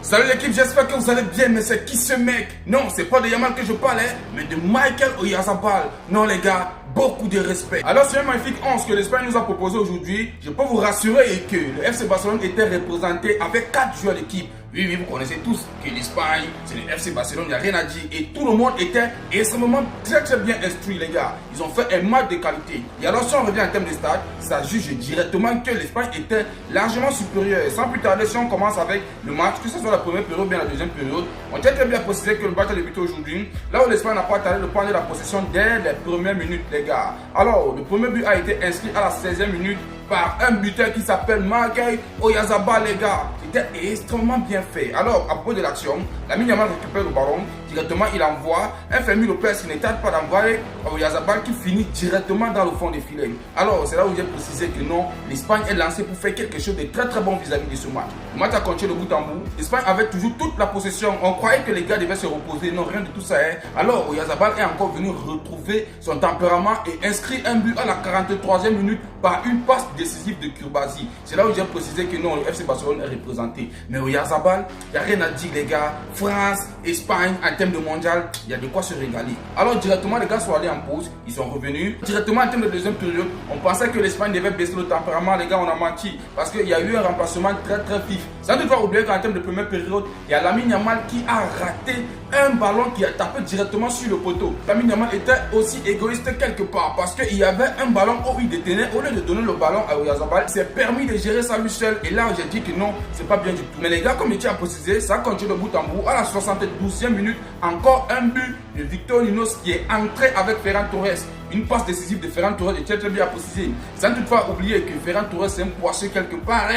Salut l'équipe, j'espère que vous allez bien, mais c'est qui ce mec? Non, c'est pas de Yamal que je parlais, mais de Michael Oyarzabal. Non les gars, beaucoup de respect. Alors c'est un magnifique 11 que l'Espagne nous a proposé aujourd'hui. Je peux vous rassurer que le FC Barcelone était représenté avec 4 joueurs d'équipe. Oui, vous connaissez tous que l'Espagne, c'est le FC Barcelone, il n'y a rien à dire. Et tout le monde était extrêmement très bien instruit les gars. Ils ont fait un match de qualité. Et alors si on revient en termes de stade, ça juge directement que l'Espagne était largement supérieure. Sans plus tarder, si on commence avec le match, que ce soit la première période ou bien la deuxième période, on tient très bien précisé que le match a débuté aujourd'hui. Là où l'Espagne n'a pas tardé de prendre la possession dès les premières minutes les gars. Alors, le premier but a été inscrit à la 16e minute par un buteur qui s'appelle Michael Oyarzabal les gars. C'était extrêmement bien fait. Alors, à propos de l'action, Lamine Yamal récupère le ballon. Directement, il envoie un Fermín López qui ne tarde pas d'envoyer Oyarzabal qui finit directement dans le fond des filets. Alors, c'est là où j'ai précisé que non, l'Espagne est lancée pour faire quelque chose de très bon vis-à-vis de ce match. Le match a continué de bout en bout. L'Espagne avait toujours toute la possession. On croyait que les gars devaient se reposer. Non, rien de tout ça. Alors, Oyarzabal est encore venu retrouver son tempérament et inscrit un but à la 43e minute par une passe décisive de Cubarsí. C'est là où j'ai précisé que non, le FC Barcelone est représenté. Mais Oyarzabal, il n'y a rien à dire les gars. France, Espagne, en termes de mondial, il y a de quoi se régaler. Alors directement, les gars sont allés en pause. Ils sont revenus. Directement en termes de deuxième période, on pensait que l'Espagne devait baisser le tempérament. Les gars, on a menti. Parce qu'il y a eu un remplacement très vif. Sans toutefois oublier qu'en termes de première période, il y a Lamine Yamal qui a raté un ballon qui a tapé directement sur le poteau. Lamine Yamal était aussi égoïste quelque part. Parce qu'il y avait un ballon où il détenait. Au lieu de donner le ballon à Oyarzabal, il s'est permis de gérer ça lui seul. Et là, j'ai dit que non, c'est pas bien du tout. Mais les gars, comme je tiens à préciser, ça continue de bout en bout. À la 72e minute, encore un but de Victor Linos qui est entré avec Ferran Torres. Une passe décisive de Ferran Torres, et très bien à préciser. Sans toutefois oublier que Ferran Torres c'est un poisseux quelque part.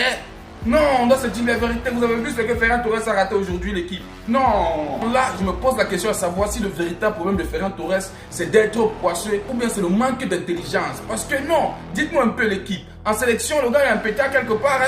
Non, on doit se dire la vérité. Vous avez vu ce que Ferran Torres a raté aujourd'hui l'équipe? Non. Là, je me pose la question à savoir si le véritable problème de Ferran Torres, c'est d'être poisseux ou bien c'est le manque d'intelligence. Parce que non, dites-moi un peu l'équipe. En sélection, le gars il a un pétard quelque part,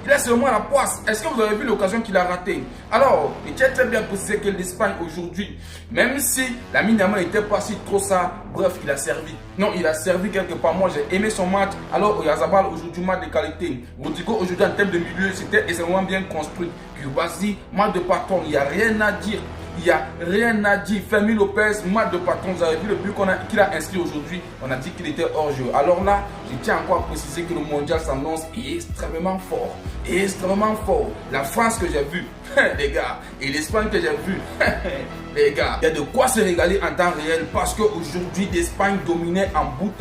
il a seulement la poisse. Est-ce que vous avez vu l'occasion qu'il a ratée? Alors, il tient très bien précisé que l'Espagne aujourd'hui, même si Lamine Yamal n'était pas si trop ça, bref, il a servi. Non, il a servi quelque part. Moi, j'ai aimé son match. Alors, Oyarzabal aujourd'hui, match de qualité. Rodrigo aujourd'hui, en termes de milieu, c'était extrêmement bien construit. Cubarsí, match de patron, il n'y a rien à dire. Il n'y a rien à dire. Fermín López, match de patron. Vous avez vu le but qu'il a inscrit aujourd'hui. On a dit qu'il était hors jeu. Alors là, je tiens encore à préciser que le mondial s'annonce extrêmement fort. Extrêmement fort. La France que j'ai vue, les gars, et l'Espagne que j'ai vue, les gars, il y a de quoi se régaler en temps réel parce qu'aujourd'hui, l'Espagne dominait en bout.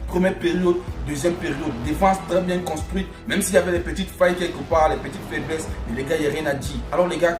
Première période, deuxième période, défense très bien construite. Même s'il y avait des petites failles quelque part, les petites faiblesses, mais les gars, il n'y a rien à dire. Alors les gars,